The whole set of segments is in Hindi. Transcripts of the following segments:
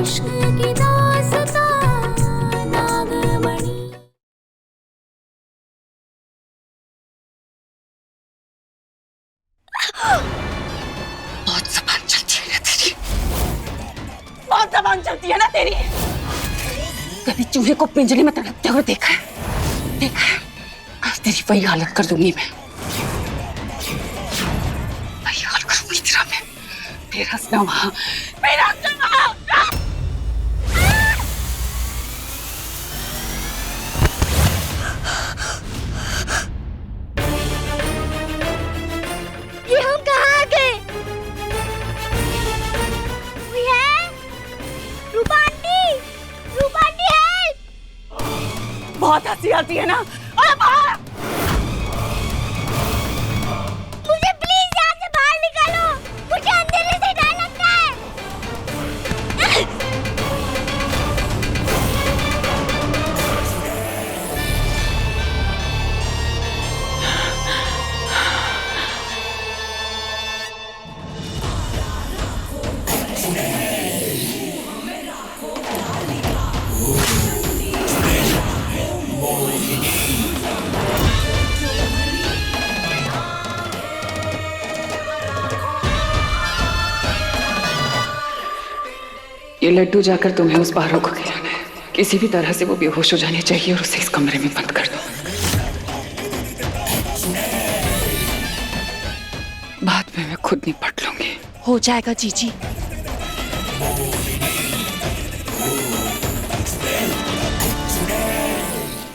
इश्क की दास्तां नागमणि। बहुत जबान चलती है ना तेरी, बहुत जबान चलती है ना तेरी। कभी चूहे को पिंजरे में तड़पते हुए देखा है? देखा है? आज तेरी वही हालत कर दूंगी मैं, वही हाल करूंगी तेरा मैं। फिर हंसना वहां, फिर हंसना वहां। ये हम कहाँ आ गए? कोई है? रूपा आंटी! रूपा आंटी हेल्प! बहुत हंसी आती है ना। अरे बाहर! मुझे प्लीज यहाँ से बाहर निकालो, मुझे अंधेरे से डर लगता है। ये लड्डू जाकर तुम्हें उस बारों को खिलाना है। किसी भी तरह से वो बेहोश हो जानी चाहिए और उसे इस कमरे में बंद कर दो। बाद में मैं खुद निपट लूंगी। हो जाएगा जीजी।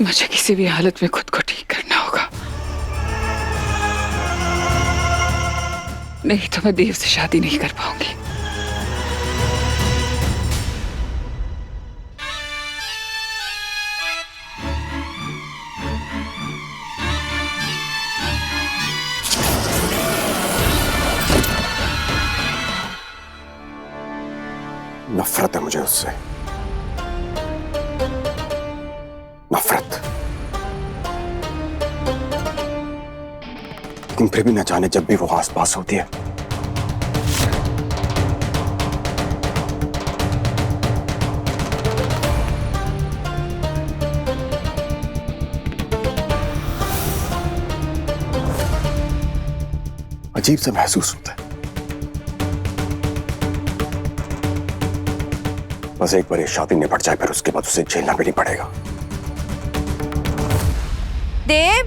मुझे किसी भी हालत में खुद को ठीक करना होगा, नहीं तो मैं देव से शादी नहीं कर पाऊंगी। नफरत है मुझे उससे, नफरत। लेकिन फिर भी न जाने जब भी वो आसपास होती है अजीब सा महसूस होता है। बस एक बार ये शादी निपट जाए, फिर उसके बाद उसे झेलना भी नहीं पड़ेगा। देव,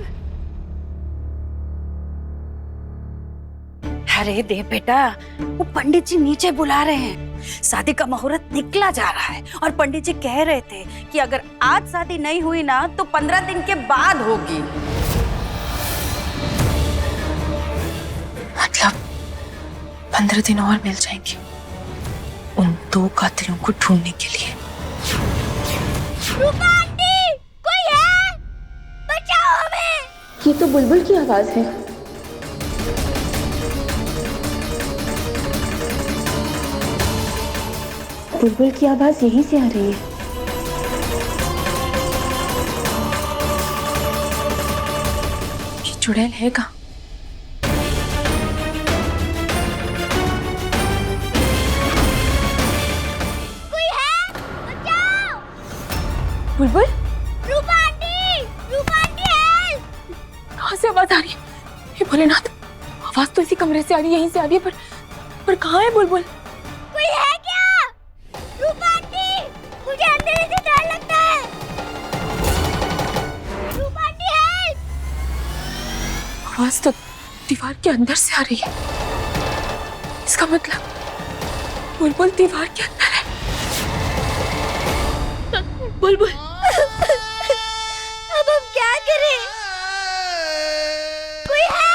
अरे देव बेटा, वो पंडित जी नीचे बुला रहे हैं। शादी का मुहूर्त निकला जा रहा है और पंडित जी कह रहे थे कि अगर आज शादी नहीं हुई ना तो 15 दिन के बाद होगी। मतलब 15 दिन और मिल जाएंगे उन 2 कातिलों को ढूंढने के लिए। रूपा आंटी! कोई है? बचाओ हमें! ये तो बुलबुल की आवाज है। बुलबुल की आवाज यहीं से आ रही है। ये चुड़ैल है कहाँ? बुलबुल, रूपा आंटी! रूपा आंटी हेल्प! कहाँ से आवाज आ रही है? हे भोलेनाथ, आवाज तो इसी कमरे से आ रही है, यहीं से आ रही है, पर कहाँ है बुलबुल? कोई है क्या? रूपा आंटी! मुझे अंधेरे से डर लगता है। रूपा आंटी हेल्प! आवाज तो दीवार के अंदर से आ रही है। इसका मतलब बुलबुल दीवार के अंदर है। बुलबुल, अब हम क्या करें? कोई है?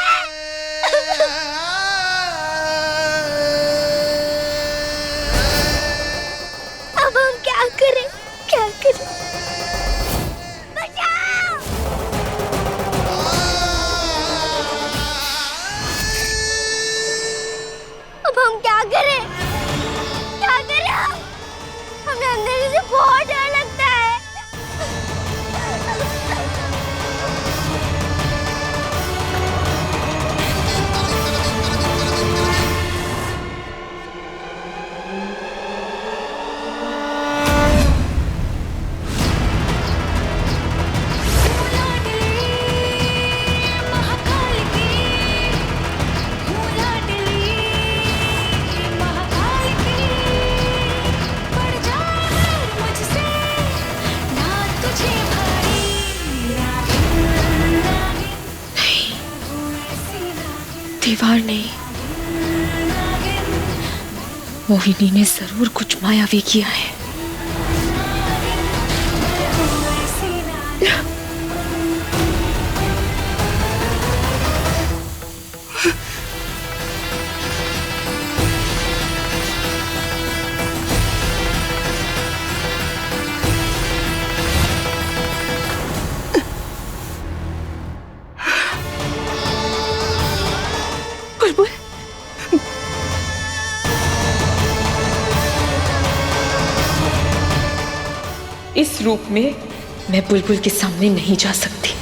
अब हम क्या करें? क्या करें? बचाओ! अब हम क्या करें? क्या करें हम? हमें अंदर से बहुत डर लगता है। मोहिनी ने जरूर कुछ मायावी किया है। बुलबुल, इस रूप में मैं बुलबुल के सामने नहीं जा सकती।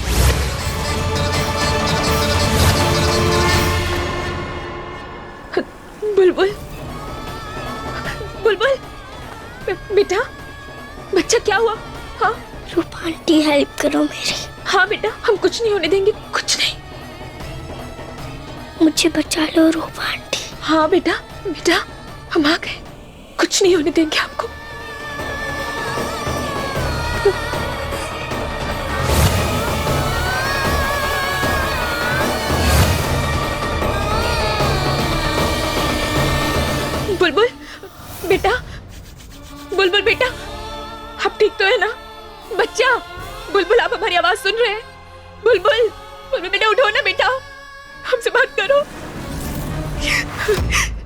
बुलबुल, बुलबुल, बेटा, बच्चा क्या हुआ? हाँ रूपा आंटी हेल्प करो मेरी। हाँ बेटा, हम कुछ नहीं होने देंगे, कुछ नहीं। मुझे बचा लो रूपा आंटी। हाँ बेटा, बेटा हम आ गए, कुछ नहीं होने देंगे आपको। बुलबुल बेटा, बुलबुल बेटा, आप ठीक तो है ना? बच्चा, बुलबुल आप हमारी आवाज सुन रहे हैं? बुलबुल, बुलबुल बेटा उठो ना बेटा, हमसे बात करो।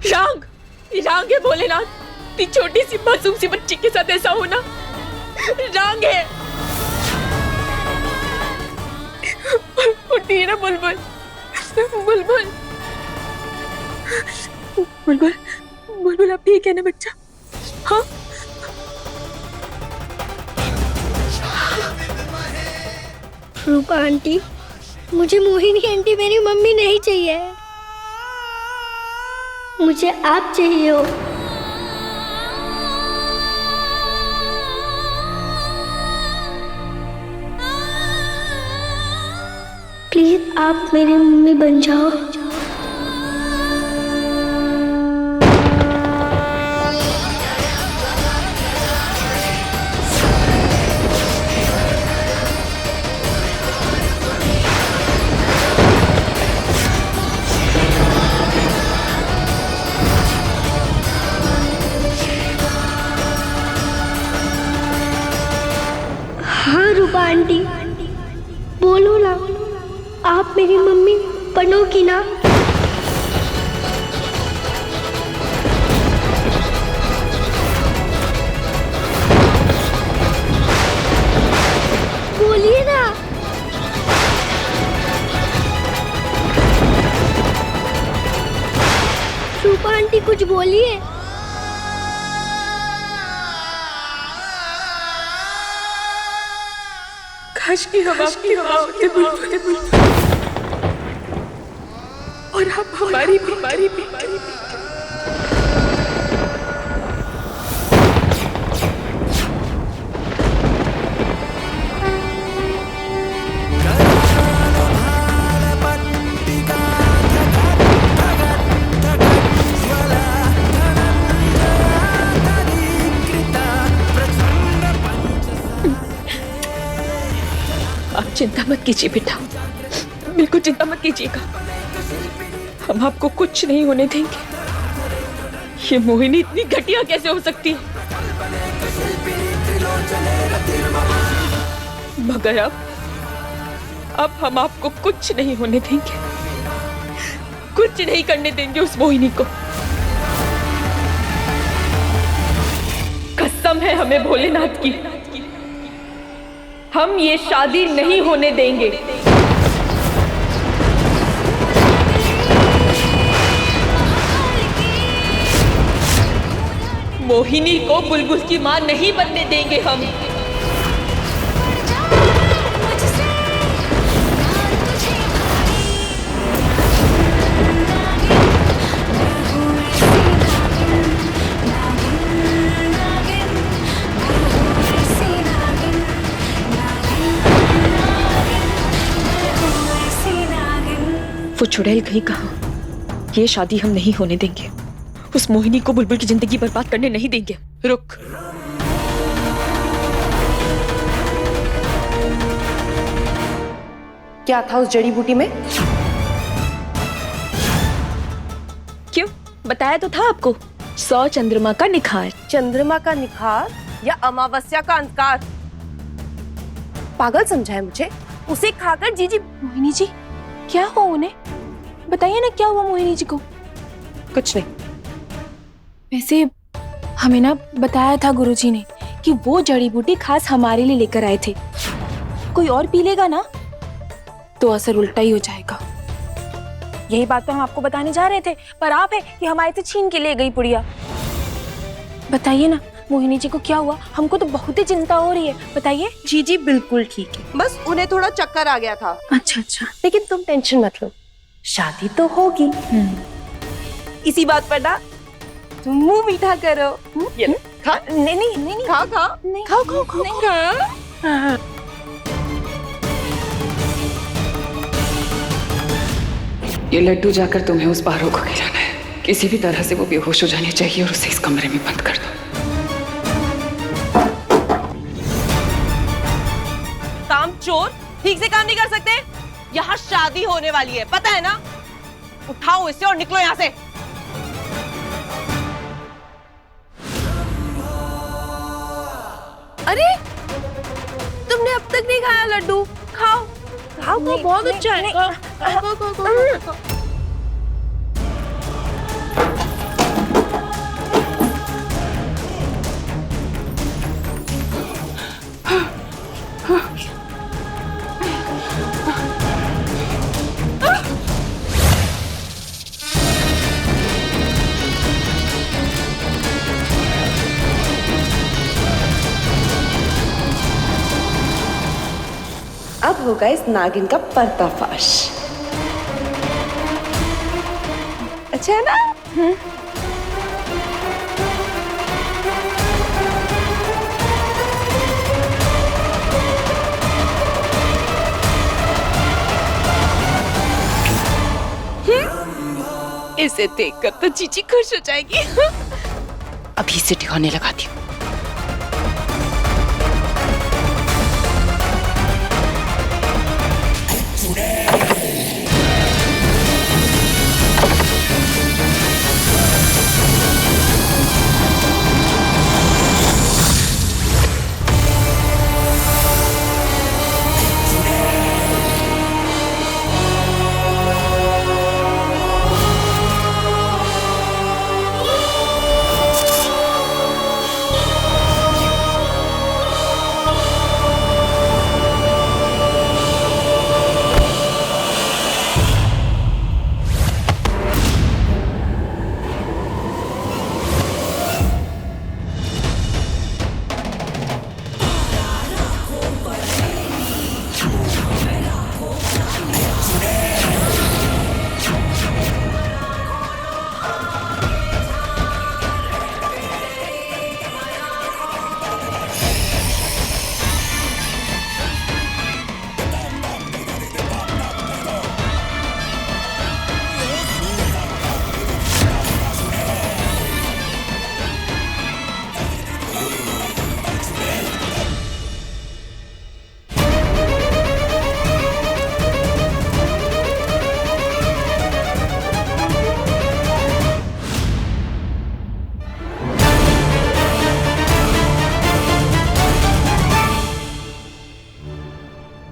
रांग, रांग है भोलेनाथ, इतनी छोटी सी मासूम सी बच्ची के साथ ऐसा होना रांग है। उठिए ना बुलबुल, बुलबुल, बुलबुल, बुलबुल आप ठीक है ना बच्चा? हाँ रूपा आंटी, मुझे मोहिनी आंटी मेरी मम्मी नहीं चाहिए, मुझे आप चाहिए हो। प्लीज आप मेरी मम्मी बन जाओ। हाँ रूपा आंटी, बोलो ना, आप मेरी मम्मी बनोगी ना? बोलिए ना। रूपा आंटी कुछ बोलिए। काश की हम आपकी हवा होते बुलबुल, और आप हमारी बीमारी भी। आप चिंता मत कीजिए बेटा, बिल्कुल चिंता मत कीजिएगा, हम आपको कुछ नहीं होने देंगे। ये मोहिनी इतनी घटिया कैसे हो सकती है? मगर अब हम आपको कुछ नहीं होने देंगे, कुछ नहीं करने देंगे उस मोहिनी को। कसम है हमें भोलेनाथ की, हम ये शादी नहीं होने देंगे। मोहिनी को बुलबुल की मां नहीं बनने देंगे हम। वो चुड़ैल कहीं कहाँ, ये शादी हम नहीं होने देंगे। उस मोहिनी को बुलबुल की जिंदगी बर्बाद करने नहीं देंगे। रुक, क्या था उस जड़ी बूटी में? क्यों बताया तो था आपको, 100 चंद्रमा का निखार। चंद्रमा का निखार या अमावस्या का अंधकार? पागल समझा है मुझे? उसे खाकर जीजी। मोहिनी जी, क्या हुआ उन्हें? बताइए ना क्या हुआ मोहिनी जी को। कुछ नहीं। वैसे हमें ना बताया था गुरुजी ने कि वो जड़ी बूटी खास हमारे लिए लेकर आए थे। कोई और पी लेगा ना तो असर उल्टा ही हो जाएगा। यही बात तो हम आपको बताने जा रहे थे, पर आप है कि हमारे से छीन के ले गई पुड़िया। बताइए ना मोहिनी जी को क्या हुआ? हमको तो बहुत ही चिंता हो रही है, बताइए। जीजी बिल्कुल ठीक है, बस उन्हें थोड़ा चक्कर आ गया था। अच्छा अच्छा। लेकिन तुम टेंशन मत लो, शादी तो होगी। इसी बात पर ना तुम मुंह मीठा करो। ये लो, खा। नहीं नहीं नहीं खा खा नहीं। खाओ खाओ खाओ। ये लड्डू जाकर तुम्हें उस पारो को खिलाना है। किसी भी तरह से वो बेहोश हो जानी चाहिए और उसे इस कमरे में बंद कर दो। काम चोर ठीक से काम नहीं कर सकते? यहाँ शादी होने वाली है, पता है ना? उठाओ इसे और निकलो यहाँ से। अरे तुमने अब तक नहीं खाया लड्डू? खाओ खाओ, वो बहुत अच्छा है। खाओ, खाओ, खाओ, खाओ। अब होगा इस नागिन का पर्दाफाश। अच्छा है ना? इसे देखकर तो जीजी खुश हो जाएगी। अभी से ठिकाने लगाती हूँ।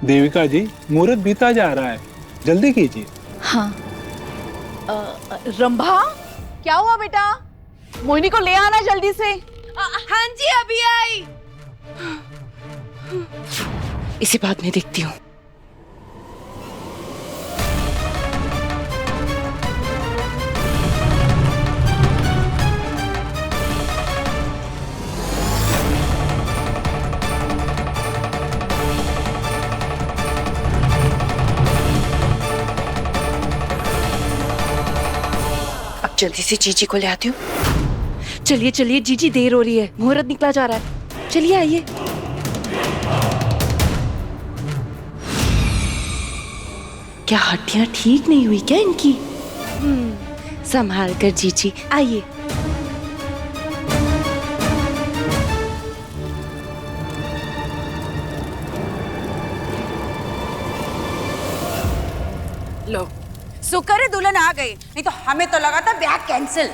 देविका जी, मुहूर्त बीता जा रहा है, जल्दी कीजिए। हाँ। रंभा, क्या हुआ बेटा? मोहिनी को ले आना जल्दी से। हाँ जी, अभी आई। इसी बात में देखती हूँ। जल्दी से जीजी को ले आती हूँ। चलिए चलिए जीजी, देर हो रही है, मुहूर्त निकला जा रहा है। चलिए आइए। क्या हड्डियां ठीक नहीं हुई क्या इनकी? संभाल कर जीजी, आइए। लो, शुक्र है दुल्हन आ गई, नहीं तो हमें तो लगा था ब्याह कैंसिल।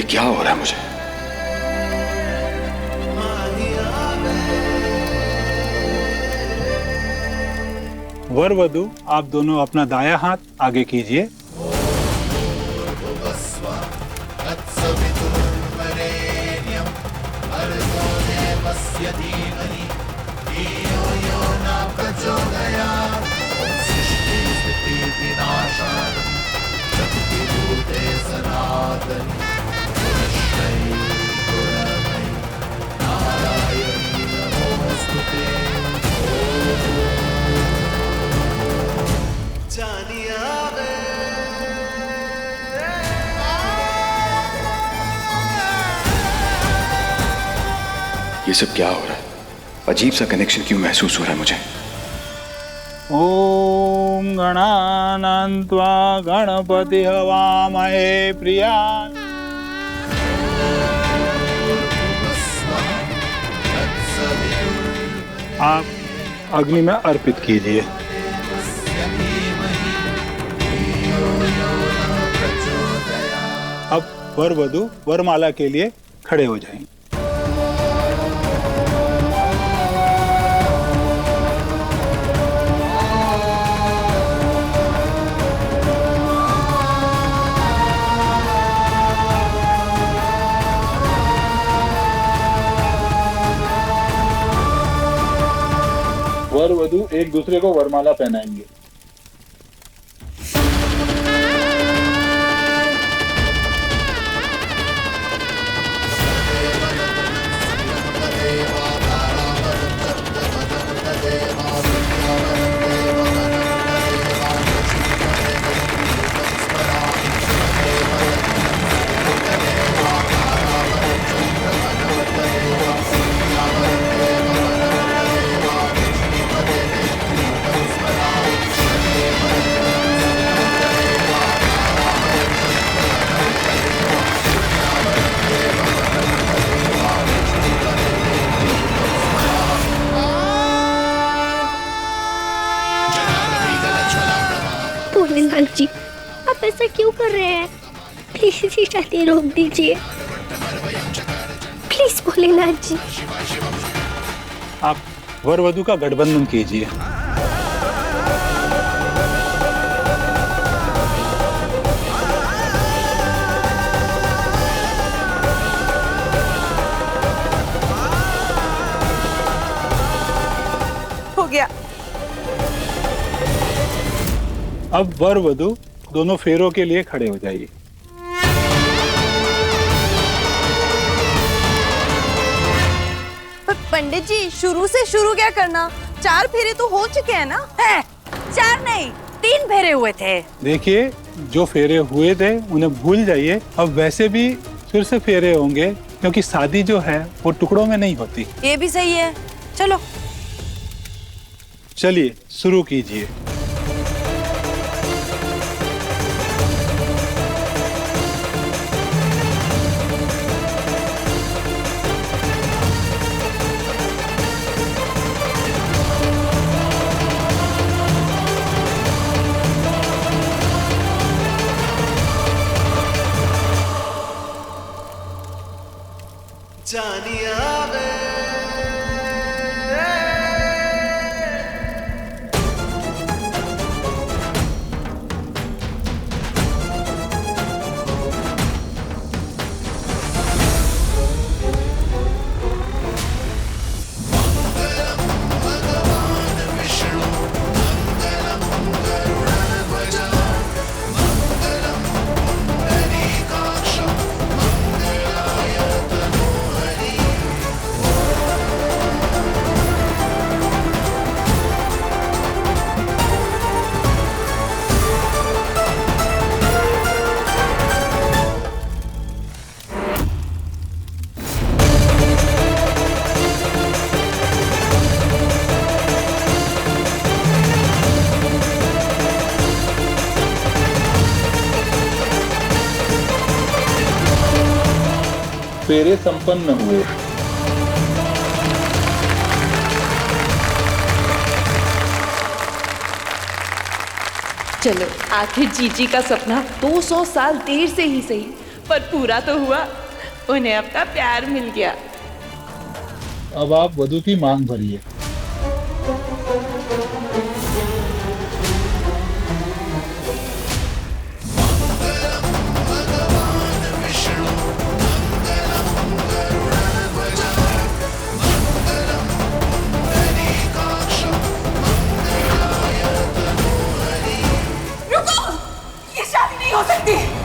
ये क्या हो रहा है मुझे? वर वधू आप दोनों अपना दाया हाथ आगे कीजिए। ये सब क्या हो रहा है? अजीब सा कनेक्शन क्यों महसूस हो रहा है मुझे? ओम गणानान्त्वा गणपति हवामहे प्रिया। आप अग्नि में अर्पित कीजिए। अब वर वधू वरमाला के लिए खड़े हो जाएंगे। वर वधू एक दूसरे को वरमाला पहनाएंगे। भोलेनाथ जी, आप ऐसा क्यों कर रहे हैं? प्लीज ये शादी रोक दीजिए, प्लीज भोलेनाथ जी। आप वर वधू का गठबंधन कीजिए। हो गया। अब वर वधू दोनों फेरों के लिए खड़े हो जाइए। पर पंडित जी, शुरू से शुरू क्या करना? 4 फेरे तो हो चुके हैं ना? है 4 नहीं 3 फेरे हुए थे। देखिए, जो फेरे हुए थे उन्हें भूल जाइए। अब वैसे भी फिर से फेरे होंगे, क्योंकि शादी जो है वो टुकड़ों में नहीं होती। ये भी सही है, चलो। चलिए शुरू कीजिए। फेरे संपन्न हुए। चलो, आखिर जीजी का सपना 200 साल देर से ही सही पर पूरा तो हुआ। उन्हें अपना प्यार मिल गया। अब आप वधू की मांग भरिए। ये शादी नहीं हो सकती।